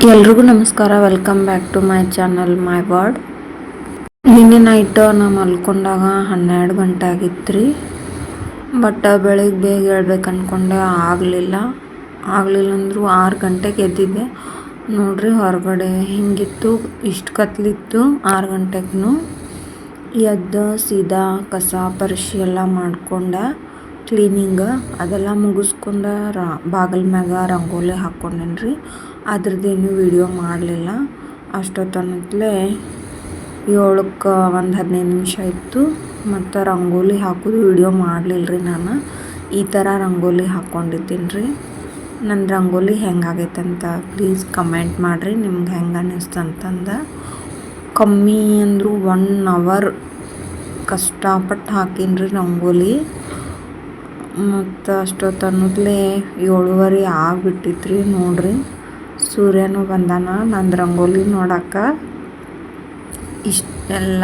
ಎಲ್ರಿಗೂ ನಮಸ್ಕಾರ. Welcome back to my channel my word. ನಿನ್ನೆ ನೈಟ್ ನಾ ಮಲ್ಕೊಂಡಾಗ 12 ಗಂಟೆ ಆಗಿತ್ತು ರೀ. ಬಟ್ ಬೆಳಿಗ್ಗೆ ಬೇಗ ಹೇಳ್ಬೇಕು ಅಂದ್ಕೊಂಡೆ, ಆಗಲಿಲ್ಲ ಅಂದರೂ 6 ಗಂಟೆಗೆ ಎದ್ದಿದ್ದೆ ನೋಡ್ರಿ. ಹೊರಗಡೆ ಹಿಂಗಿತ್ತು, ಇಷ್ಟು ಕತ್ಲಿತ್ತು. 6 ಗಂಟೆಗೂ ಎದ್ದು ಸೀದಾ ಕಸ ಪರಿಶಿ ಎಲ್ಲ ಮಾಡ್ಕೊಂಡೆ, ಕ್ಲೀನಿಂಗ್ ಅದೆಲ್ಲ ಮುಗಿಸ್ಕೊಂಡೆ. ಬಾಗಿಲ ಮ್ಯಾಗ ರಂಗೋಲಿ ಹಾಕ್ಕೊಂಡೇನ್ರಿ. ಅದ್ರದ್ದೇನು ವಿಡಿಯೋ ಮಾಡಲಿಲ್ಲ. ಅಷ್ಟೊತ್ತನತ್ಲೇ 7ಕ್ಕೆ ಒಂದು 15 ನಿಮಿಷ ಇತ್ತು. ಮತ್ತು ರಂಗೋಲಿ ಹಾಕೋದು ವಿಡಿಯೋ ಮಾಡಲಿಲ್ಲ ರೀ. ನಾನು ಈ ಥರ ರಂಗೋಲಿ ಹಾಕ್ಕೊಂಡಿದ್ದೀನಿ ರೀ. ನನ್ನ ರಂಗೋಲಿ ಹೆಂಗಾಗೈತಂತ ಪ್ಲೀಸ್ ಕಮೆಂಟ್ ಮಾಡಿರಿ. ನಿಮ್ಗೆ ಹೆಂಗೆ ಅನ್ನಿಸ್ತಂತಂದು. ಕಮ್ಮಿ ಅಂದರೂ 1 ಅವರ್ ಕಷ್ಟಪಟ್ಟು ಹಾಕೀನಿ ರೀ ರಂಗೋಲಿ. ಮತ್ತು ಅಷ್ಟೊತ್ತನತ್ಲೇ 7:30 ಆಗಿಬಿಟ್ಟಿತ್ತು ರೀ. ನೋಡ್ರಿ, ಸೂರ್ಯನೂ ಬಂದಾನ ನಂದು ರಂಗೋಲಿ ನೋಡಕ್ಕೆ. ಇಷ್ಟೆಲ್ಲ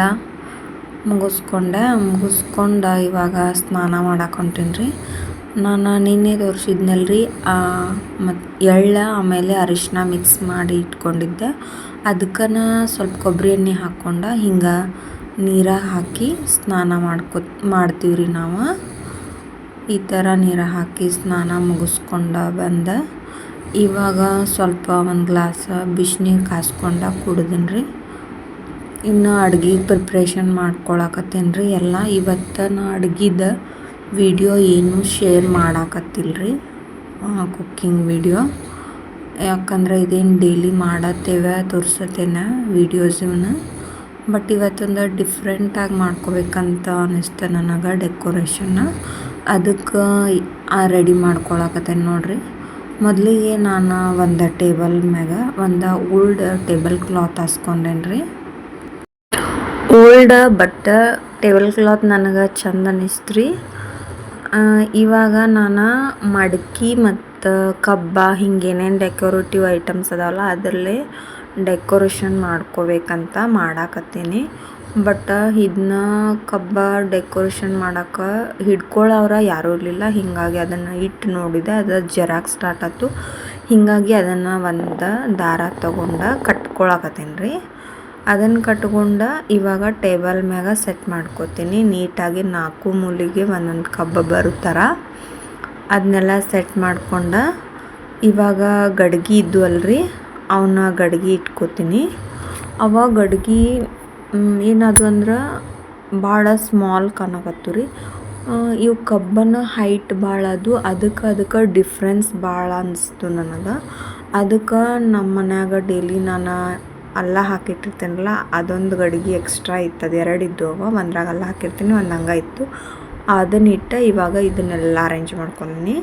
ಮುಗಿಸ್ಕೊಂಡು ಇವಾಗ ಸ್ನಾನ ಮಾಡಕ್ಕೆ ಹೊಂಟೀನಿ ರೀ. ನಾನು ನಿನ್ನೆ ತೋರಿಸಿದ್ನಲ್ರಿ, ಮತ್ತು ಎಳ್ಳು ಆಮೇಲೆ ಅರಿಶಿನ ಮಿಕ್ಸ್ ಮಾಡಿ ಇಟ್ಕೊಂಡಿದ್ದೆ. ಅದಕ್ಕೆ ಸ್ವಲ್ಪ ಕೊಬ್ಬರಿ ಎಣ್ಣೆ ಹಾಕ್ಕೊಂಡು ಹಿಂಗೆ ನೀರಾಗ ಹಾಕಿ ಸ್ನಾನ ಮಾಡ್ತೀವಿ ರೀ ನಾವು. ಈ ಥರ ನೀರಾಗ ಹಾಕಿ ಸ್ನಾನ ಮುಗಿಸ್ಕೊಂಡು ಬಂದೆ. ಇವಾಗ ಸ್ವಲ್ಪ ಒಂದು ಗ್ಲಾಸ್ ಬಿಸಿನೀರು ಕಾಸ್ಕೊಂಡು ಕುಡ್ದೀನಿ ರೀ. ಇನ್ನು ಅಡ್ಗೆ ಪ್ರಿಪ್ರೇಷನ್ ಮಾಡ್ಕೊಳಕತ್ತೀನಿ ರೀ ಎಲ್ಲ. ಇವತ್ತು ನಾ ಅಡ್ಗಿದ ವಿಡಿಯೋ ಏನು ಶೇರ್ ಮಾಡಾಕತ್ತಿಲ್ಲ ರೀ, ಕುಕ್ಕಿಂಗ್ ವಿಡಿಯೋ. ಯಾಕಂದ್ರೆ ಇದೇನು ಡೈಲಿ ಮಾಡತ್ತೇವೆ ತೋರ್ಸತ್ತೇನೆ ವೀಡಿಯೋಸ್ ಇವನ್ನ. ಬಟ್ ಇವತ್ತೊಂದು ಡಿಫ್ರೆಂಟಾಗಿ ಮಾಡ್ಕೋಬೇಕಂತ ಅನ್ನಿಸ್ತು ನನಗೆ ಡೆಕೋರೇಷನ್ನ. ಅದಕ್ಕೆ ರೆಡಿ ಮಾಡ್ಕೊಳಕತ್ತೇನೆ ನೋಡ್ರಿ. ಮೊದಲಿಗೆ ನಾನು ಒಂದು ಟೇಬಲ್ ಮ್ಯಾಗ ಒಂದು ಓಲ್ಡ್ ಟೇಬಲ್ ಕ್ಲಾತ್ ಹಾಸ್ಕೊಂಡೇನಿ ರೀ. ಓಲ್ಡ್ ಬಟ್ ಟೇಬಲ್ ಕ್ಲಾತ್ ನನಗೆ ಚಂದ ಅನ್ನಿಸ್ತು ರೀ. ಇವಾಗ ನಾನು ಮಡಕಿ ಮತ್ತು ಕಬ್ಬ ಹಿಂಗೇನೇನು ಡೆಕೋರೇಟಿವ್ ಐಟಮ್ಸ್ ಅದಾವಲ್ಲ ಅದರಲ್ಲೇ ಡೆಕೋರೇಷನ್ ಮಾಡ್ಕೋಬೇಕಂತ ಮಾಡಾಕತ್ತೀನಿ. ಬಟ್ ಇದನ್ನ ಕಬ್ಬ ಡೆಕೋರೇಷನ್ ಮಾಡೋಕೆ ಹಿಡ್ಕೊಳ್ಳೋರು ಯಾರೂ ಇರಲಿಲ್ಲ. ಹೀಗಾಗಿ ಅದನ್ನು ಇಟ್ಟು ನೋಡಿದೆ, ಅದು ಜರಾಕ್ ಸ್ಟಾರ್ಟ್ ಆಯ್ತು. ಹೀಗಾಗಿ ಅದನ್ನು ಒಂದು ದಾರ ತೊಗೊಂಡು ಕಟ್ಕೊಳಕತ್ತೀನಿ ರೀ. ಅದನ್ನು ಕಟ್ಕೊಂಡು ಇವಾಗ ಟೇಬಲ್ ಮ್ಯಾಗ ಸೆಟ್ ಮಾಡ್ಕೋತೀನಿ ನೀಟಾಗಿ. 4 ಮೂಲೆಗೆ ಒಂದೊಂದು ಕಬ್ಬ ಬರೋ ಥರ ಅದನ್ನೆಲ್ಲ ಸೆಟ್ ಮಾಡ್ಕೊಂಡು ಇವಾಗ ಗಡ್ಗೆ ಇದ್ವಲ್ರಿ, ಅವನ್ನ ಗಡ್ಗೆ ಇಟ್ಕೋತೀನಿ. ಅವಾಗ ಗಡ್ಗೆ ಏನದು ಅಂದ್ರೆ ಭಾಳ ಸ್ಮಾಲ್ ಕಾಣಕತ್ತು ರೀ. ಇವು ಕಬ್ಬನ ಹೈಟ್ ಭಾಳ ಅದು, ಅದಕ್ಕೆ ಡಿಫ್ರೆನ್ಸ್ ಭಾಳ ಅನಿಸ್ತು ನನಗೆ. ಅದಕ್ಕೆ ನಮ್ಮ ಮನ್ಯಾಗ ಡೈಲಿ ನಾನು ಅಲ್ಲ ಹಾಕಿಟ್ಟಿರ್ತೇನಲ್ಲ, ಅದೊಂದು ಗಡ್ಗೆ ಎಕ್ಸ್ಟ್ರಾ ಇತ್ತು. ಅದು 2 ಇದ್ದವು, ಒಂದ್ರಾಗ ಅಲ್ಲ ಹಾಕಿರ್ತೀನಿ, ಒಂದು ಹಂಗೆ ಇತ್ತು. ಅದನ್ನಿಟ್ಟು ಇವಾಗ ಇದನ್ನೆಲ್ಲ ಅರೇಂಜ್ ಮಾಡ್ಕೊಂಡೀನಿ.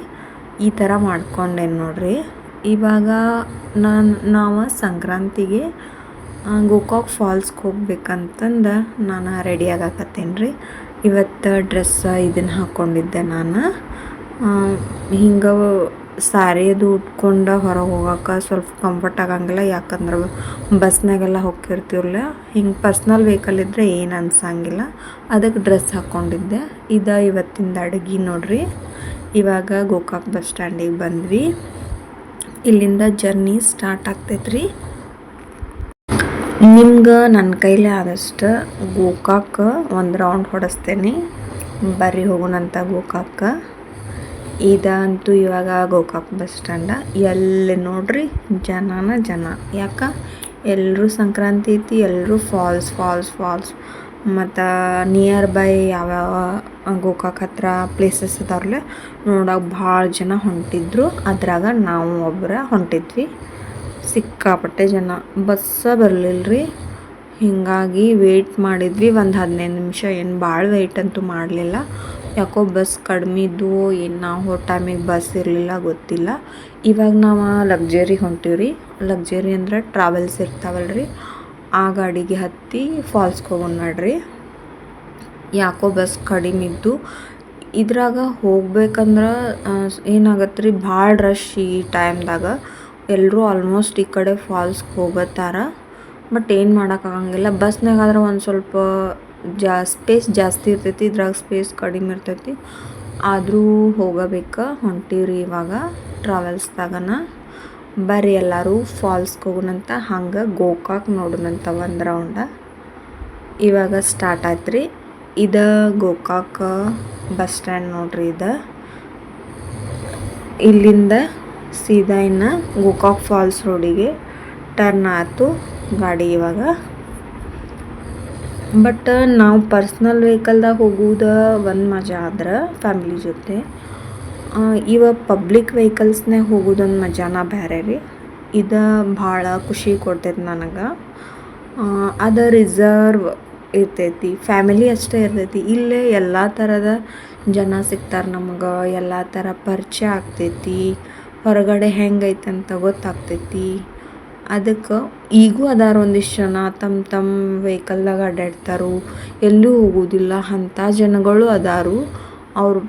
ಈ ಥರ ಮಾಡ್ಕೊಂಡೇನು ನೋಡ್ರಿ. ಇವಾಗ ನಾವು ಸಂಕ್ರಾಂತಿಗೆ ಗೋಕಾಕ್ ಫಾಲ್ಸ್ಗೆ ಹೋಗ್ಬೇಕಂತಂದು ನಾನು ರೆಡಿ ಆಗಕತ್ತೇನೆ ರೀ. ಇವತ್ತು ಡ್ರೆಸ್ ಇದನ್ನು ಹಾಕ್ಕೊಂಡಿದ್ದೆ ನಾನು. ಹಿಂಗೆ ಸ್ಯಾರಿ ಅದು ಉಟ್ಕೊಂಡು ಹೊರಗೆ ಹೋಗೋಕೆ ಸ್ವಲ್ಪ ಕಂಫರ್ಟ್ ಆಗಂಗಿಲ್ಲ. ಯಾಕಂದ್ರೆ ಬಸ್ನಾಗೆಲ್ಲ ಹೋಗ್ತಿರ್ತೀವಲ್ಲ, ಹಿಂಗೆ ಪರ್ಸ್ನಲ್ ವೆಹಿಕಲ್ ಇದ್ದರೆ ಏನು ಅನ್ಸಂಗಿಲ್ಲ. ಅದಕ್ಕೆ ಡ್ರೆಸ್ ಹಾಕ್ಕೊಂಡಿದ್ದೆ. ಇದು ಇವತ್ತಿಂದ ಅಡುಗೆ ನೋಡ್ರಿ. ಇವಾಗ ಗೋಕಾಕ್ ಬಸ್ ಸ್ಟ್ಯಾಂಡಿಗೆ ಬಂದ್ವಿ. ಇಲ್ಲಿಂದ ಜರ್ನಿ ಸ್ಟಾರ್ಟ್ ಆಗ್ತೈತ್ರಿ. ನಿಮ್ಗೆ ನನ್ನ ಕೈಲಿ ಆದಷ್ಟು ಗೋಕಾಕ್ ಒಂದು ರೌಂಡ್ ಹೊಡೆಸ್ತೇನೆ. ಬರ್ರಿ ಹೋಗೋಣಂತ ಗೋಕಾಕ್. ಇದಂತೂ ಇವಾಗ ಗೋಕಾಕ್ ಬಸ್ ಸ್ಟ್ಯಾಂಡ. ಎಲ್ಲಿ ನೋಡ್ರಿ ಜನ. ಯಾಕೆ ಎಲ್ಲರೂ ಸಂಕ್ರಾಂತಿ ಐತಿ, ಎಲ್ಲರೂ ಫಾಲ್ಸ್ ಮತ್ತು ನಿಯರ್ ಬೈ ಯಾವ್ಯಾವ ಗೋಕಾಕ್ ಹತ್ರ ಪ್ಲೇಸಸ್ ಅದಾವ್ರಲ್ಲ ನೋಡೋಕೆ ಭಾಳ ಜನ ಹೊಂಟಿದ್ರು. ಅದ್ರಾಗ ನಾವು ಒಬ್ಬರ ಹೊಂಟಿದ್ವಿ. ಸಿಕ್ಕಾಪಟ್ಟೆ ಜನ, ಬಸ್ಸ ಬರಲಿಲ್ಲ ರೀ. ಹೀಗಾಗಿ ವೆಯ್ಟ್ ಮಾಡಿದ್ವಿ ಒಂದು 15 ನಿಮಿಷ. ಏನು ಭಾಳ ವೆಯ್ಟ್ ಅಂತೂ ಮಾಡಲಿಲ್ಲ. ಯಾಕೋ ಬಸ್ ಕಡಿಮೆ ಇದ್ದು, ಏನು ನಾವು ಟೈಮಿಗೆ ಬಸ್ ಇರಲಿಲ್ಲ ಗೊತ್ತಿಲ್ಲ. ಇವಾಗ ನಾವು ಲಕ್ಸುರಿ ಹೊಂಟೀವಿ. ಲಕ್ಸುರಿ ಅಂದ್ರೆ ಟ್ರಾವೆಲ್ಸ್ ಇರ್ತಾವಲ್ರಿ, ಆ ಗಾಡಿಗೆ ಹತ್ತಿ ಫಾಲ್ಸ್ಗೆ ಹೋಗೋಣ ನೋಡ್ರಿ. ಯಾಕೋ ಬಸ್ ಕಡಿಮೆ ಇದ್ದು. ಇದ್ರಾಗ ಹೋಗ್ಬೇಕಂದ್ರೆ ಏನಾಗತ್ತೆ ರೀ, ಭಾಳ ರಶ್ ಈ ಟೈಮ್ದಾಗ. ಎಲ್ಲರೂ ಆಲ್ಮೋಸ್ಟ್ ಈ ಕಡೆ ಫಾಲ್ಸ್ಗೆ ಹೋಗತ್ತಾರ. ಬಟ್ ಏನು ಮಾಡೋಕ್ಕಾಗಂಗಿಲ್ಲ. ಬಸ್ನಾಗಾದ್ರೆ ಒಂದು ಸ್ವಲ್ಪ ಸ್ಪೇಸ್ ಜಾಸ್ತಿ ಇರ್ತೈತಿ, ಇದ್ರಾಗ ಸ್ಪೇಸ್ ಕಡಿಮೆ ಇರ್ತೈತಿ. ಆದರೂ ಹೊಂಟೀವ್ರಿ ಇವಾಗ ಟ್ರಾವೆಲ್ಸ್ದಾಗನ. ಬರ್ರಿ ಎಲ್ಲರೂ ಫಾಲ್ಸ್ಗೆ ಹೋಗೋಣಂತ. ಹಂಗೆ ಗೋಕಾಕ್ ನೋಡೋಣಂತ ಒಂದು ರೌಂಡ. ಇವಾಗ ಸ್ಟಾರ್ಟ್ ಆಯ್ತು ರೀ. ಇದು ಗೋಕಾಕ್ ಬಸ್ ಸ್ಟ್ಯಾಂಡ್ ನೋಡ್ರಿ. ಇಲ್ಲಿಂದ ಸೀದಾ ಇನ್ನು ಗೋಕಾಕ್ ಫಾಲ್ಸ್ ರೋಡಿಗೆ ಟರ್ನ್ ಆಯ್ತು ಗಾಡಿ ಇವಾಗ. ಬಟ್ ನಾವು ಪರ್ಸ್ನಲ್ ವೆಹಿಕಲ್ದಾಗ ಹೋಗುವುದು ಒಂದು ಮಜಾ ಆದ್ರೆ ಫ್ಯಾಮಿಲಿ ಜೊತೆ, ಇವಾಗ ಪಬ್ಲಿಕ್ ವೆಹಿಕಲ್ಸ್ನಾಗ ಹೋಗೋದೊಂದು ಮಜಾನ ಬೇರೆ ರೀ. ಇದು ಭಾಳ ಖುಷಿ ಕೊಡ್ತೈತೆ ನನಗೆ. ಅದು ರಿಸರ್ವ್ ಇರ್ತೈತಿ, ಫ್ಯಾಮಿಲಿ ಅಷ್ಟೇ ಇರ್ತೈತಿ. ಇಲ್ಲೇ ಎಲ್ಲ ಥರದ ಜನ ಸಿಗ್ತಾರೆ ನಮ್ಗೆ, ಎಲ್ಲ ಥರ ಪರಿಚಯ ಆಗ್ತೈತಿ, ಹೊರಗಡೆ ಹೆಂಗೈತೆ ಅಂತ ಗೊತ್ತಾಗ್ತೈತಿ. ಅದಕ್ಕೆ ಈಗೂ ಅದಾರ ಒಂದಿಷ್ಟು ಜನ ತಮ್ಮ ವೆಹಿಕಲ್ದಾಗ ಅಡ್ಡಾಡ್ತಾರೋ, ಎಲ್ಲೂ ಹೋಗೋದಿಲ್ಲ ಅಂಥ ಜನಗಳು ಅದಾರು. ಅವರು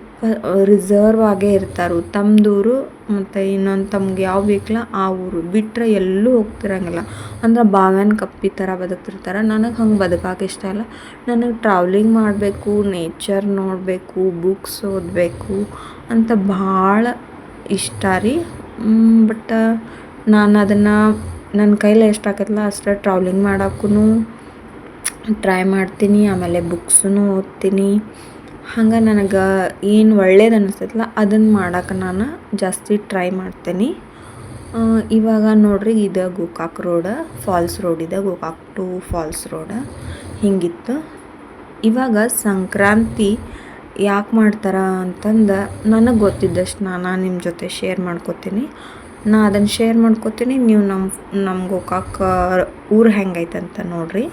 ರಿಸರ್ವ್ ಆಗೇ ಇರ್ತಾರೆ. ತಮ್ಮದೂರು ಮತ್ತು ಇನ್ನೊಂದು ತಮ್ಗೆ ಯಾವ ಬೇಕಲ್ಲ ಆ ಊರು ಬಿಟ್ಟರೆ ಎಲ್ಲೂ ಹೋಗ್ತಿರಂಗಿಲ್ಲ. ಅಂದ್ರೆ ಬಾವ್ಯಾನ ಕಪ್ಪಿ ಥರ ಬದುಕ್ತಿರ್ತಾರೆ. ನನಗೆ ಹಂಗೆ ಬದುಕಕ್ಕೆ ಇಷ್ಟ ಇಲ್ಲ. ನನಗೆ ಟ್ರಾವೆಲಿಂಗ್ ಮಾಡಬೇಕು, ನೇಚರ್ ನೋಡಬೇಕು, ಬುಕ್ಸ್ ಓದಬೇಕು ಅಂತ ಭಾಳ ಇಷ್ಟ ರೀ. ಬಟ್ ನಾನು ಅದನ್ನು ನನ್ನ ಕೈಲಿ ಎಷ್ಟು ಆಕೈತಲ್ಲ ಅಷ್ಟು ಟ್ರಾವೆಲಿಂಗ್ ಮಾಡೋಕ್ಕೂ ಟ್ರೈ ಮಾಡ್ತೀನಿ. ಆಮೇಲೆ ಬುಕ್ಸೂ ಓದ್ತೀನಿ. ಹಂಗೆ ನನಗೆ ಏನು ಒಳ್ಳೇದು ಅನ್ನಿಸ್ತೈತಲ್ಲ ಅದನ್ನು ಮಾಡೋಕೆ ನಾನು ಜಾಸ್ತಿ ಟ್ರೈ ಮಾಡ್ತೀನಿ. ಇವಾಗ ನೋಡ್ರಿ, ಇದು ಗೋಕಾಕ್ ರೋಡ್ ಫಾಲ್ಸ್ ರೋಡ್ ಇದೆ. ಗೋಕಾಕ್ ಟು ಫಾಲ್ಸ್ ರೋಡ್ ಹಿಂಗಿತ್ತು. ಇವಾಗ ಸಂಕ್ರಾಂತಿ ಯಾಕೆ ಮಾಡ್ತಾರೆ ಅಂತಂದು ನನಗೆ ಗೊತ್ತಿದ್ದಷ್ಟು ನಾನು ನಿಮ್ಮ ಜೊತೆ ಶೇರ್ ಮಾಡ್ಕೋತೀನಿ. ನಾ ಅದನ್ನು ಶೇರ್ ಮಾಡ್ಕೋತೀನಿ, ನೀವು ನಮ್ಮ ಗೋಕಾಕ್ ಊರು ಹೆಂಗೈತೆ ಅಂತ ನೋಡ್ರಿ.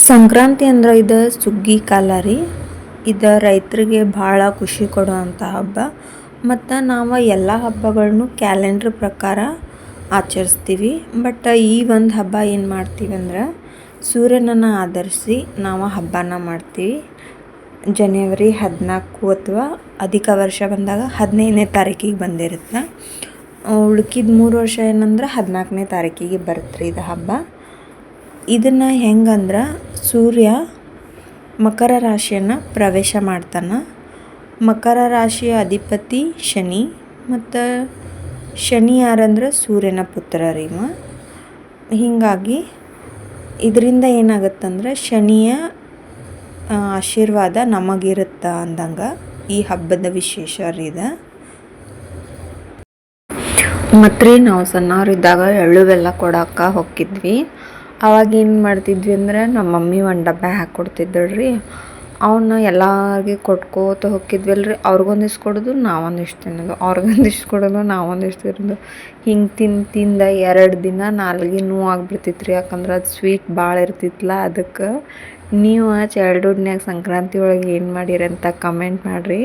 ಸಂಕ್ರಾಂತಿ ಅಂದ್ರೆ ಇದು ಸುಗ್ಗಿ ಕಾಲ ರೀ. ಇದು ರೈತರಿಗೆ ಭಾಳ ಖುಷಿ ಕೊಡುವಂಥ ಹಬ್ಬ. ಮತ್ತು ನಾವು ಎಲ್ಲ ಹಬ್ಬಗಳನ್ನೂ ಕ್ಯಾಲೆಂಡ್ರ್ ಪ್ರಕಾರ ಆಚರಿಸ್ತೀವಿ. ಬಟ್ ಈ ಒಂದು ಹಬ್ಬ ಏನು ಮಾಡ್ತೀವಿ ಅಂದ್ರೆ ಸೂರ್ಯನನ್ನು ಆಧರಿಸಿ ನಾವು ಹಬ್ಬನ ಮಾಡ್ತೀವಿ. ಜನವರಿ 14 ಅಥವಾ ಅಧಿಕ ವರ್ಷ ಬಂದಾಗ 15ನೇ ತಾರೀಕಿಗೆ ಬಂದಿರುತ್ತೆ. ಉಳ್ಕಿದ 3 ವರ್ಷ ಏನಂದ್ರೆ 14ನೇ ತಾರೀಕಿಗೆ ಬರುತ್ತೆ ಇದು ಹಬ್ಬ. ಇದನ್ನು ಹೆಂಗಂದ್ರೆ ಸೂರ್ಯ ಮಕರ ರಾಶಿಯನ್ನು ಪ್ರವೇಶ ಮಾಡ್ತಾನೆ. ಮಕರ ರಾಶಿಯ ಅಧಿಪತಿ ಶನಿ, ಮತ್ತು ಶನಿ ಯಾರಂದ್ರೆ ಸೂರ್ಯನ ಪುತ್ರ ರೀ. ಹೀಗಾಗಿ ಇದರಿಂದ ಏನಾಗುತ್ತಂದ್ರೆ ಶನಿಯ ಆಶೀರ್ವಾದ ನಮಗಿರುತ್ತೆ ಅಂದಂಗೆ ಈ ಹಬ್ಬದ ವಿಶೇಷ ರೀ ಇದು. ಮತ್ತು ರೀ, ನಾವು ಸಣ್ಣವರಿದ್ದಾಗ ಎಳ್ಳು ಬೆಲ್ಲ ಕೊಡೋಕೆ ಹೋಗಿದ್ವಿ. ಅವಾಗ ಏನು ಮಾಡ್ತಿದ್ವಿ ಅಂದ್ರೆ ನಮ್ಮ ಮಮ್ಮಿ ಒಂದು ಡಬ್ಬ ಹಾಕ್ಕೊಡ್ತಿದ್ದಳು ರೀ. ಅವನ್ನ ಎಲ್ಲರಿಗೆ ಕೊಟ್ಕೋತ ಹೋಗಿದ್ವಲ್ಲ ರೀ. ಅವ್ರಿಗೊಂದಿಷ್ಟು ಕೊಡೋದು, ನಾವೊಂದಿಷ್ಟು ತಿನ್ನೋದು, ಅವ್ರಿಗೊಂದಿಷ್ಟು ಕೊಡೋದು, ನಾವೊಂದಿಷ್ಟು ತಿನ್ನೋದು. ಹಿಂಗೆ ತಿಂದ 2 ದಿನ ನಾಲ್ಗೆ ನೋವು ಆಗಿಬಿಡ್ತಿತ್ತು ರೀ. ಯಾಕಂದ್ರೆ ಅದು ಸ್ವೀಟ್ ಭಾಳ ಇರ್ತಿತ್ತಲ್ಲ. ಅದಕ್ಕೆ ನೀವು ಚೈಲ್ಡ್ಹುಡ್ನ್ಯಾಗ ಸಂಕ್ರಾಂತಿ ಒಳಗೆ ಏನು ಮಾಡಿರಿ ಅಂತ ಕಮೆಂಟ್ ಮಾಡಿರಿ.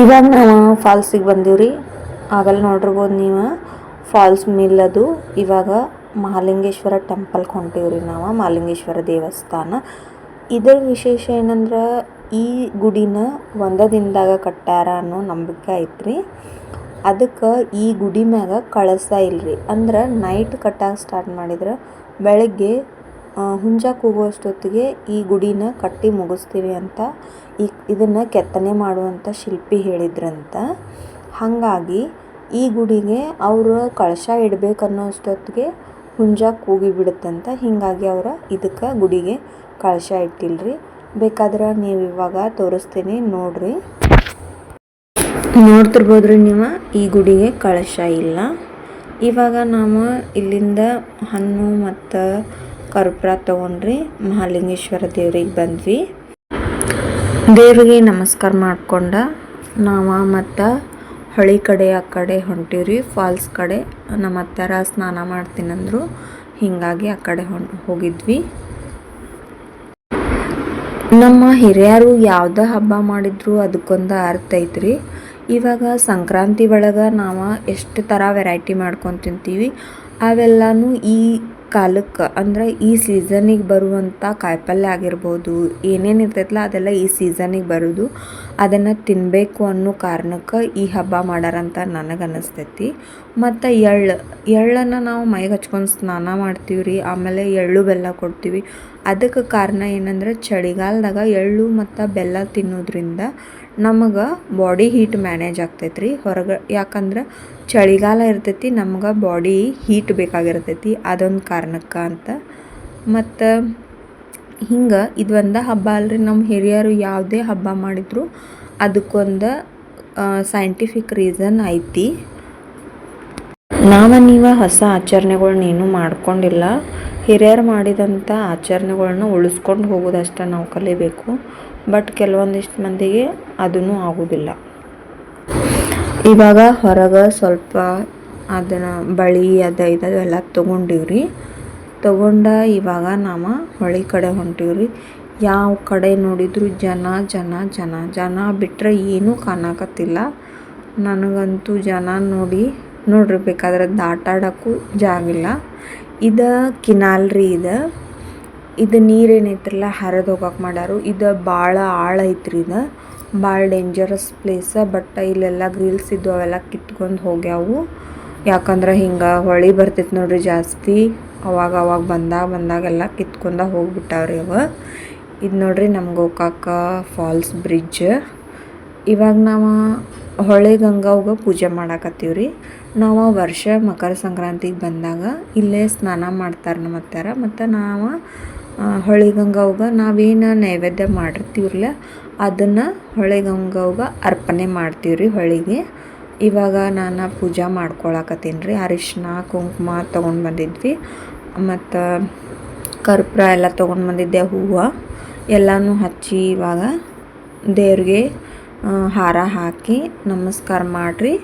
ಇವಾಗ ನಾವು ಫಾಲ್ಸಿಗೆ ಬಂದೀವ್ರಿ. ಆಗಲ್ಲ ನೋಡಿರ್ಬೋದು ನೀವು, ಫಾಲ್ಸ್ ಮಿಲ್ಲದು. ಇವಾಗ ಮಹಾಲಿಂಗೇಶ್ವರ ಟೆಂಪಲ್ಗೆ ಹೊಂಟೀವ್ರಿ ನಾವು, ಮಹಾಲಿಂಗೇಶ್ವರ ದೇವಸ್ಥಾನ. ಇದರ ವಿಶೇಷ ಏನಂದ್ರೆ ಈ ಗುಡಿನ ಒಂದೇ ದಿನದಾಗ ಕಟ್ಟಾರ ಅನ್ನೋ ನಂಬಿಕೆ ಐತ್ರಿ. ಅದಕ್ಕೆ ಈ ಗುಡಿ ಮ್ಯಾಗ ಕಳಸ ಇಲ್ರಿ. ಅಂದ್ರೆ ನೈಟ್ ಕಟ್ಟಕ್ಕೆ ಸ್ಟಾರ್ಟ್ ಮಾಡಿದ್ರೆ ಬೆಳಗ್ಗೆ ಹುಂಜ ಕೂಗುವಷ್ಟೊತ್ತಿಗೆ ಈ ಗುಡಿನ ಕಟ್ಟಿ ಮುಗಿಸ್ತೀವಿ ಅಂತ ಇದನ್ನು ಕೆತ್ತನೆ ಮಾಡುವಂಥ ಶಿಲ್ಪಿ ಹೇಳಿದ್ರಂತ. ಹಾಗಾಗಿ ಈ ಗುಡಿಗೆ ಅವರು ಕಳಶ ಇಡಬೇಕನ್ನೋ ಅಷ್ಟೊತ್ತಿಗೆ ಹುಂಜ ಕೂಗಿ ಬಿಡುತ್ತಂತ. ಹೀಗಾಗಿ ಅವ್ರು ಇದಕ್ಕೆ ಗುಡಿಗೆ ಕಳಶ ಇಟ್ಟಿಲ್ರಿ. ಬೇಕಾದ್ರೆ ನೀವು ಇವಾಗ ತೋರಿಸ್ತೀನಿ ನೋಡ್ರಿ. ನೋಡ್ತಿರ್ಬೋದ್ರಿ ನೀವು, ಈ ಗುಡಿಗೆ ಕಳಶ ಇಲ್ಲ. ಇವಾಗ ನಾವು ಇಲ್ಲಿಂದ ಹಣ್ಣು ಮತ್ತು ಕರ್ಪೂರ ತೊಗೊಂಡ್ರಿ ಮಹಾಲಿಂಗೇಶ್ವರ ದೇವ್ರಿಗೆ ಬಂದ್ವಿ. ದೇವರಿಗೆ ನಮಸ್ಕಾರ ಮಾಡ್ಕೊಂಡು ನಾವು ಮತ್ತು ಹೊಳಿ ಕಡೆ ಆ ಕಡೆ ಹೊಂಟೀವ್ರಿ. ಫಾಲ್ಸ್ ಕಡೆ ನಮ್ಮ ಅತ್ತೆರ ಸ್ನಾನ ಮಾಡ್ತೀನಂದ್ರು, ಹೀಗಾಗಿ ಆ ಕಡೆ ಹೋಗಿದ್ವಿ. ನಮ್ಮ ಹಿರಿಯರು ಯಾವುದೇ ಹಬ್ಬ ಮಾಡಿದ್ರು ಅದಕ್ಕೊಂದು ಅರ್ಥ ಐತ್ರಿ. ಇವಾಗ ಸಂಕ್ರಾಂತಿ ಒಳಗೆ ನಾವು ಎಷ್ಟು ಥರ ವೆರೈಟಿ ಮಾಡ್ಕೊಂಡು ತಿಂತೀವಿ, ಅವೆಲ್ಲನೂ ಈ ಕಾಲಕ್ಕೆ ಅಂದ್ರೆ ಈ ಸೀಸನಿಗೆ ಬರುವಂಥ ಕಾಯಿಪಲ್ಯ ಆಗಿರ್ಬೋದು, ಏನೇನು ಇರ್ತೈತಲ್ಲ ಅದೆಲ್ಲ ಈ ಸೀಸನಿಗೆ ಬರೋದು. ಅದನ್ನು ತಿನ್ನಬೇಕು ಅನ್ನೋ ಕಾರಣಕ್ಕೆ ಈ ಹಬ್ಬ ಮಾಡ್ಯಾರಂತ ನನಗೆ ಅನ್ನಿಸ್ತೈತಿ. ಮತ್ತು ಎಳ್ಳನ್ನು ನಾವು ಮೈಗೆ ಹಚ್ಕೊಂಡು ಸ್ನಾನ ಮಾಡ್ತೀವ್ರಿ. ಆಮೇಲೆ ಎಳ್ಳು ಬೆಲ್ಲ ಕೊಡ್ತೀವಿ. ಅದಕ್ಕೆ ಕಾರಣ ಏನಂದ್ರೆ ಚಳಿಗಾಲದಾಗ ಎಳ್ಳು ಮತ್ತು ಬೆಲ್ಲ ತಿನ್ನೋದ್ರಿಂದ ನಮಗೆ ಬಾಡಿ ಹೀಟ್ ಮ್ಯಾನೇಜ್ ಆಗ್ತೈತ್ರಿ. ಯಾಕಂದ್ರೆ ಚಳಿಗಾಲ ಇರ್ತೈತಿ, ನಮ್ಗೆ ಬಾಡಿ ಹೀಟ್ ಬೇಕಾಗಿರ್ತೈತಿ, ಅದೊಂದು ಕಾರಣಕ್ಕೆ ಅಂತ. ಮತ್ತು ಹಿಂಗೆ ಇದೊಂದು ಹಬ್ಬ ಅಲ್ರಿ, ನಮ್ಮ ಹಿರಿಯರು ಯಾವುದೇ ಹಬ್ಬ ಮಾಡಿದ್ರು ಅದಕ್ಕೊಂದು ಸೈಂಟಿಫಿಕ್ ರೀಸನ್ ಐತಿ. ನೀವು ಹೊಸ ಆಚರಣೆಗಳ್ನೇನು ಮಾಡ್ಕೊಂಡಿಲ್ಲ. ಹಿರಿಯರು ಮಾಡಿದಂಥ ಆಚರಣೆಗಳನ್ನ ಉಳಿಸ್ಕೊಂಡು ಹೋಗೋದಷ್ಟೇ ನಾವು ಕಲಿಬೇಕು. ಬಟ್ ಕೆಲವೊಂದಿಷ್ಟು ಮಂದಿಗೆ ಅದೂ ಆಗೋದಿಲ್ಲ. ಇವಾಗ ಹೊರಗೆ ಸ್ವಲ್ಪ ಅದನ್ನು ಬಳಿ ಇದೆಲ್ಲ ತೊಗೊಂಡಿವ್ರಿ. ಇವಾಗ ನಾವು ಹೊಳಿ ಕಡೆ ಹೊಂಟೀವ್ರಿ. ಯಾವ ಕಡೆ ನೋಡಿದ್ರು ಜನ ಜನ ಜನ ಜನ ಬಿಟ್ಟರೆ ಏನೂ ಕಾಣಕತ್ತಿಲ್ಲ. ನನಗಂತೂ ಜನ ನೋಡ್ರಿ ಬೇಕಾದ್ರೆ ದಾಟಾಡೋಕ್ಕೂ ಜಾಗಿಲ್ಲ. ಇದು ಕಿನಾಲ್ ರೀ. ಇದು ನೀರೇನೈತ್ರಲ್ಲ ಹರಿದು ಹೋಗಕ್ಕೆ ಮಾಡ್ಯಾರು. ಇದು ಭಾಳ ಆಳ ಐತ್ರಿ. ಇದು ಭಾಳ ಡೇಂಜರಸ್ ಪ್ಲೇಸ. ಬಟ್ ಇಲ್ಲೆಲ್ಲ ಗ್ರಿಲ್ಸ್ ಇದ್ದು ಅವೆಲ್ಲ ಕಿತ್ಕೊಂಡು ಹೋಗ್ಯಾವು. ಯಾಕಂದ್ರೆ ಹಿಂಗೆ ಹೊಳಿ ಬರ್ತೈತೆ ನೋಡ್ರಿ ಜಾಸ್ತಿ, ಅವಾಗ ಬಂದಾಗೆಲ್ಲ ಕಿತ್ಕೊಂಡ ಹೋಗ್ಬಿಟ್ಟಾವ್ರಿ ಅವ. ಇದು ನೋಡ್ರಿ ನಮ್ಮ ಗೋಕಾಕ ಫಾಲ್ಸ್ ಬ್ರಿಡ್ಜ್. ಇವಾಗ ನಾವು ಹೊಳೆ ಗಂಗಾವ್ಗೆ ಪೂಜೆ ಮಾಡಾಕತ್ತೀವ್ರಿ. ನಾವು ವರ್ಷ ಮಕರ ಸಂಕ್ರಾಂತಿಗೆ ಬಂದಾಗ ಇಲ್ಲೇ ಸ್ನಾನ ಮಾಡ್ತಾರೆ ನಮ್ಮ ಅತ್ತೆರ. ಮತ್ತು ನಾವು ಹೊಳೆ ಗಂಗಾವ್ಗೆ ನಾವೇನು ನೈವೇದ್ಯ ಮಾಡಿರ್ತೀವ್ರಲ್ಲ ಅದನ್ನು ಹೊಳೆ ಗಂಗಾವ್ಗೆ ಅರ್ಪಣೆ ಮಾಡ್ತೀವ್ರಿ ಹೊಳಿಗೆ. ಇವಾಗ ನಾನು ಪೂಜೆ ಮಾಡ್ಕೊಳಕತ್ತೀನಿ ರೀ. ಅರಿಶಿನ ಕುಂಕುಮ ತೊಗೊಂಡು ಬಂದಿದ್ವಿ, ಮತ್ತು ಕರ್ಪೂರ ಎಲ್ಲ ತೊಗೊಂಡು ಬಂದಿದ್ದೆ, ಹೂವು ಎಲ್ಲನೂ ಹಚ್ಚಿ ಇವಾಗ ದೇವ್ರಿಗೆ ಹಾರ ಹಾಕಿ ನಮಸ್ಕಾರ ಮಾಡಿರಿ.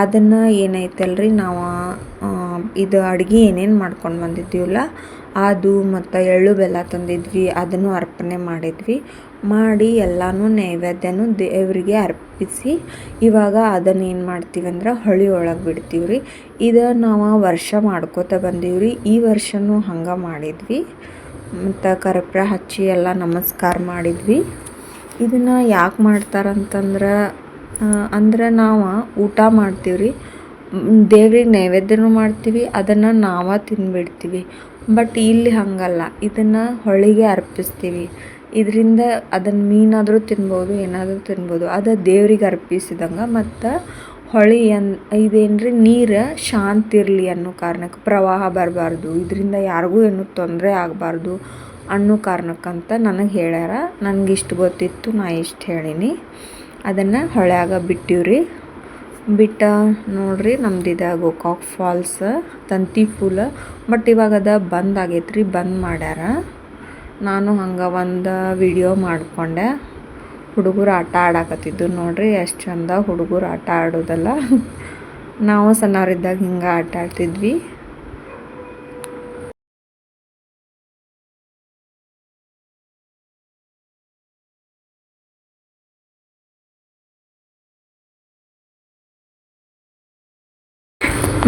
ಅದನ್ನು ಏನೈತಲ್ರಿ ನಾವು ಇದು ಅಡುಗೆ ಏನೇನು ಮಾಡ್ಕೊಂಡು ಬಂದಿದ್ದೀವಲ್ಲ ಅದು ಮತ್ತು ಎಳ್ಳು ಬೆಲ್ಲ ತಂದಿದ್ವಿ, ಅದನ್ನು ಅರ್ಪಣೆ ಮಾಡಿದ್ವಿ. ಮಾಡಿ ಎಲ್ಲನೂ ನೈವೇದ್ಯನೂ ದೇವರಿಗೆ ಅರ್ಪಿಸಿ ಇವಾಗ ಅದನ್ನು ಏನು ಮಾಡ್ತೀವಿ ಅಂದ್ರೆ ಹೊಳೆ ಒಳಗೆ ಬಿಡ್ತೀವ್ರಿ. ಇದು ನಾವು ವರ್ಷ ಮಾಡ್ಕೋತ ಬಂದೀವ್ರಿ. ಈ ವರ್ಷವೂ ಹಂಗೆ ಮಾಡಿದ್ವಿ. ಮತ್ತು ಕರ್ಪೂರ ಹಚ್ಚಿ ಎಲ್ಲ ನಮಸ್ಕಾರ ಮಾಡಿದ್ವಿ. ಇದನ್ನು ಯಾಕೆ ಮಾಡ್ತಾರಂತಂದ್ರೆ ನಾವು ಊಟ ಮಾಡ್ತೀವ್ರಿ, ದೇವ್ರಿಗೆ ನೈವೇದ್ಯನೂ ಮಾಡ್ತೀವಿ, ಅದನ್ನು ನಾವು ತಿಂದುಬಿಡ್ತೀವಿ. ಬಟ್ ಇಲ್ಲಿ ಹಾಗಲ್ಲ, ಇದನ್ನು ಹೊಳೆಗೆ ಅರ್ಪಿಸ್ತೀವಿ. ಇದರಿಂದ ಅದನ್ನು ಮೀನಾದರೂ ತಿನ್ಬೋದು, ಏನಾದರೂ ತಿನ್ಬೋದು, ಅದು ದೇವ್ರಿಗೆ ಅರ್ಪಿಸಿದಂಗೆ. ಮತ್ತು ಹೊಳೆ ಇದೇನ್ರಿ ನೀರು ಶಾಂತಿ ಇರಲಿ ಅನ್ನೋ ಕಾರಣಕ್ಕೆ, ಪ್ರವಾಹ ಬರಬಾರ್ದು, ಇದರಿಂದ ಯಾರಿಗೂ ಏನೂ ತೊಂದರೆ ಆಗಬಾರ್ದು ಅನ್ನೋ ಕಾರಣಕ್ಕಂತ ನನಗೆ ಹೇಳ್ಯಾರ. ನನಗಿಷ್ಟು ಗೊತ್ತಿತ್ತು, ನಾ ಇಷ್ಟು ಹೇಳೀನಿ. ಅದನ್ನು ಹೊಳ್ಯಾಗ ಬಿಟ್ಟಿವ್ರಿ. ನೋಡ್ರಿ ನಮ್ದು ಗೋಕಾಕ್ ಫಾಲ್ಸ್ ತಂತಿ ಫೂಲ್. ಬಟ್ ಇವಾಗ ಅದು ಬಂದ್ ಆಗೈತ್ರಿ, ಬಂದ್ ಮಾಡ್ಯಾರ. ನಾನು ಹಂಗೆ ಒಂದು ವಿಡಿಯೋ ಮಾಡಿಕೊಂಡೆ. ಹುಡುಗರು ಆಟ ಆಡಕತ್ತಿದ್ದು ನೋಡ್ರಿ, ಎಷ್ಟು ಚಂದ ಹುಡುಗರು ಆಟ ಆಡೋದಲ್ಲ. ನಾವು ಸಣ್ಣವರಿದ್ದಾಗ ಹಿಂಗೆ ಆಟ ಆಡ್ತಿದ್ವಿ.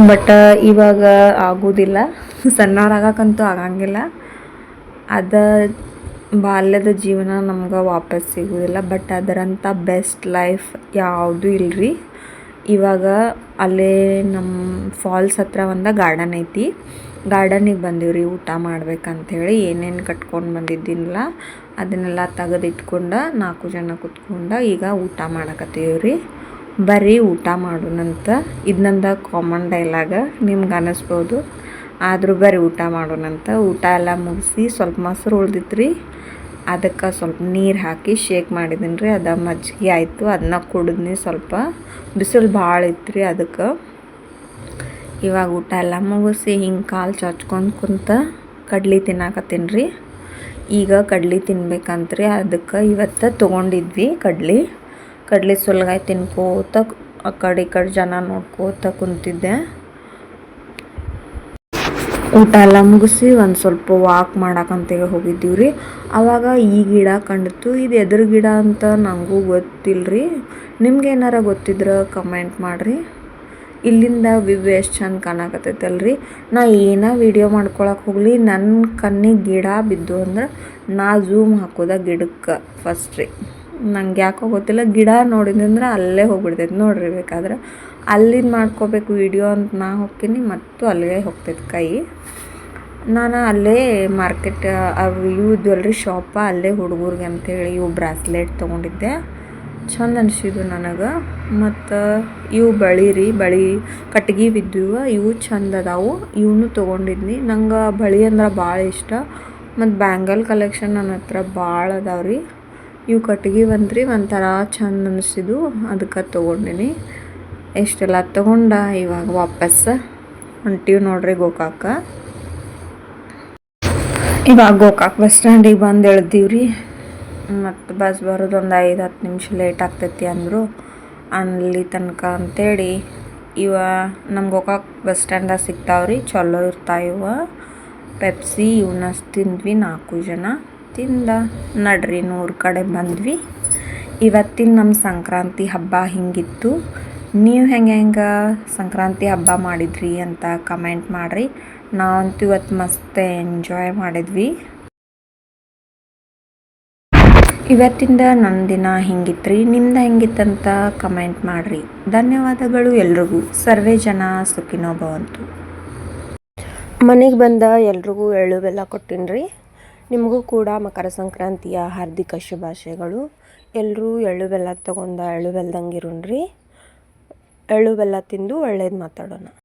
ಬಟ್ ಇವಾಗ ಆಗೋದಿಲ್ಲ, ಸಣ್ಣವ್ರಾಗಕ್ಕಂತೂ ಆಗಂಗಿಲ್ಲ. ಅದು ಬಾಲ್ಯದ ಜೀವನ ನಮ್ಗೆ ವಾಪಸ್ ಸಿಗೋದಿಲ್ಲ. ಬಟ್ ಅದರಂಥ ಬೆಸ್ಟ್ ಲೈಫ್ ಯಾವುದೂ ಇಲ್ಲರಿ. ಇವಾಗ ಅಲ್ಲೇ ನಮ್ಮ ಫಾಲ್ಸ್ ಹತ್ರ ಒಂದು ಗಾರ್ಡನ್ ಐತಿ. ಗಾರ್ಡನಿಗೆ ಬಂದೀವ್ರಿ ಊಟ ಮಾಡ್ಬೇಕಂಥೇಳಿ. ಏನೇನು ಕಟ್ಕೊಂಡು ಬಂದಿದ್ದೀನಲ್ಲ ಅದನ್ನೆಲ್ಲ ತೆಗೆದಿಟ್ಕೊಂಡು 4 ಜನ ಕುತ್ಕೊಂಡು ಈಗ ಊಟ ಮಾಡಕತ್ತೀವ್ರಿ. ಬರ್ರಿ ಊಟ ಮಾಡೋಣಂತ. ಇದು ನಂದು ಕಾಮನ್ ಡೈಲಾಗ, ನಿಮ್ಗೆ ಅನ್ನಿಸ್ಬೋದು. ಆದರೂ ಬರ್ರಿ ಊಟ ಮಾಡೋಣಂತ. ಊಟ ಎಲ್ಲ ಮುಗಿಸಿ ಸ್ವಲ್ಪ ಮೊಸರು ಉಳ್ದಿತ್ರಿ, ಅದಕ್ಕೆ ಸ್ವಲ್ಪ ನೀರು ಹಾಕಿ ಶೇಕ್ ಮಾಡಿದ್ದೀನಿ ರೀ. ಅದು ಮಜ್ಜಿಗೆ ಆಯಿತು, ಅದನ್ನ ಕುಡಿದ್ನಿ. ಸ್ವಲ್ಪ ಬಿಸಿಲು ಭಾಳ ಇತ್ತು ಅದಕ್ಕೆ. ಇವಾಗ ಊಟ ಎಲ್ಲ ಮುಗಿಸಿ ಹಿಂಗೆ ಕಾಲು ಚಾಚ್ಕೊಂಡು ಕುಂತ ಕಡ್ಲಿ ತಿನ್ನಾಕತ್ತೀನಿ ರೀ. ಈಗ ಕಡ್ಲಿ ತಿನ್ಬೇಕಂತ್ರಿ. ಅದಕ್ಕೆ ಇವತ್ತು ತೊಗೊಂಡಿದ್ವಿ ಕಡ್ಲಿ ಸುಲ್ಗಾಯಿ ತಿನ್ಕೋತ ಆ ಕಡೆ ಈ ಕಡೆ ಜನ ನೋಡ್ಕೋತ ಕುಂತಿದ್ದೆ. ಊಟ ಎಲ್ಲ ಮುಗಿಸಿ ಒಂದು ಸ್ವಲ್ಪ ವಾಕ್ ಮಾಡಕ್ಕಂತೇಳಿ ಹೋಗಿದ್ದೀವಿ ರೀ. ಆವಾಗ ಈ ಗಿಡ ಕಂಡಿತ್ತು. ಇದು ಎದ್ರ ಗಿಡ ಅಂತ ನನಗೂ ಗೊತ್ತಿಲ್ಲರಿ. ನಿಮ್ಗೆ ಏನಾರ ಗೊತ್ತಿದ್ರೆ ಕಮೆಂಟ್ ಮಾಡಿರಿ. ಇಲ್ಲಿಂದ ವ್ಯೂ ಎಷ್ಟು ಚಂದ ಕಾಣಕತ್ತೈತಲ್ರಿ. ನಾ ಏನೋ ವೀಡಿಯೋ ಮಾಡ್ಕೊಳಕ್ಕೆ ಹೋಗಲಿ, ನನ್ನ ಕಣ್ಣಿಗೆ ಗಿಡ ಬಿದ್ದು ಅಂದ್ರೆ ನಾ ಝೂಮ್ ಹಾಕೋದ ಗಿಡಕ್ಕೆ ಫಸ್ಟ್ ರೀ. ನಂಗೆ ಯಾಕೋ ಗೊತ್ತಿಲ್ಲ, ಗಿಡ ನೋಡಿದಂದ್ರೆ ಅಲ್ಲೇ ಹೋಗ್ಬಿಡ್ತೈತೆ ನೋಡ್ರಿ. ಬೇಕಾದ್ರೆ ಅಲ್ಲಿಂದ ಮಾಡ್ಕೋಬೇಕು ವೀಡಿಯೋ ಅಂತ ನಾ ಹೋಗ್ತೀನಿ, ಮತ್ತು ಅಲ್ಲಿಗೆ ಹೋಗ್ತೈತೆ ಕೈ. ನಾನು ಅಲ್ಲೇ ಮಾರ್ಕೆಟ್ ಇವು ಇದ್ವಲ್ರಿ ಶಾಪ, ಅಲ್ಲೇ ಹುಡುಗರಿಗೆ ಅಂಥೇಳಿ ಇವು ಬ್ರಾಸ್ಲೆಟ್ ತೊಗೊಂಡಿದ್ದೆ. ಚಂದ ಅನಿಸಿದ್ವು ನನಗೆ. ಮತ್ತು ಇವು ಬಳಿ ಕಟ್ಗೆ ಬಿದ್ದಿವು, ಇವು ಚಂದ ಅದಾವು. ಇವನು ತೊಗೊಂಡಿದ್ನಿ. ನಂಗೆ ಬಳಿ ಅಂದ್ರೆ ಭಾಳ ಇಷ್ಟ. ಮತ್ತು ಬ್ಯಾಂಗಲ್ ಕಲೆಕ್ಷನ್ ನನ್ನ ಹತ್ರ ಭಾಳ ಅದಾವ್ರಿ. ಇವು ಕಟ್ಗೆ ಬಂದ್ರಿ ಒಂಥರ ಚಂದ ಅನಿಸಿದ್ವು, ಅದಕ್ಕೆ ತೊಗೊಂಡಿನಿ. ಎಷ್ಟೆಲ್ಲ ತೊಗೊಂಡ ಇವಾಗ ವಾಪಸ್ ಹೊಂಟೀವಿ ನೋಡ್ರಿ ಗೋಕಾಕ. ಇವಾಗ ಗೋಕಾಕ್ ಬಸ್ ಸ್ಟ್ಯಾಂಡಿಗೆ ಬಂದು ಇಳ್ದೀವ್ರಿ. ಮತ್ತು ಬಸ್ ಬರೋದು ಒಂದು 5-10 ನಿಮಿಷ ಲೇಟ್ ಆಗ್ತೈತಿ ಅಂದರು. ಅಲ್ಲಿ ತನಕ ಅಂತೇಳಿ ನಮ್ಮ ಗೋಕಾಕ್ ಬಸ್ ಸ್ಟ್ಯಾಂಡಾಗ ಸಿಗ್ತಾವ್ರಿ, ಚಲೋ ಇರ್ತಾವ ಪೆಪ್ಸಿ. ಇವನ್ನ ತಿಂದ್ವಿ 4 ಜನ. ತಿಂದ ನಡ್ರಿ 100 ಕಡೆ ಬಂದ್ವಿ. ಇವತ್ತಿನ ನಮ್ಮ ಸಂಕ್ರಾಂತಿ ಹಬ್ಬ ಹಿಂಗಿತ್ತು. ನೀವು ಹೆಂಗೆ ಸಂಕ್ರಾಂತಿ ಹಬ್ಬ ಮಾಡಿದ್ರಿ ಅಂತ ಕಮೆಂಟ್ ಮಾಡಿರಿ. ನಾವಂತೂ ಇವತ್ತು ಮಸ್ತ್ ಎಂಜಾಯ್ ಮಾಡಿದ್ವಿ. ಇವತ್ತಿಂದ ನನ್ನ ದಿನ ಹಿಂಗಿತ್ರಿ. ನಿಮ್ದು ಹೆಂಗಿತ್ತಂತ ಕಮೆಂಟ್ ಮಾಡಿರಿ. ಧನ್ಯವಾದಗಳು ಎಲ್ರಿಗೂ. ಸರ್ವೇ ಜನ ಸುಖಿನೋ ಭವಂತು. ಮನೆಗೆ ಬಂದ ಎಲ್ರಿಗೂ ಎಳ್ಳು ಬೆಲ್ಲ ಕೊಟ್ಟಿನ್ರಿ. ನಿಮಗೂ ಕೂಡ ಮಕರ ಸಂಕ್ರಾಂತಿಯ ಹಾರ್ದಿಕ ಶುಭಾಶಯಗಳು. ಎಲ್ಲರೂ ಎಳ್ಳು ಬೆಲ್ಲ ತೊಗೊಂಡು ಎಳ್ಳು ಬೆಲ್ಲದಂಗೆ ಇರೋಣ್ರಿ. ಎಳ್ಳು ಬೆಲ್ಲ ತಿಂದು ಒಳ್ಳೇದು ಮಾತಾಡೋಣ.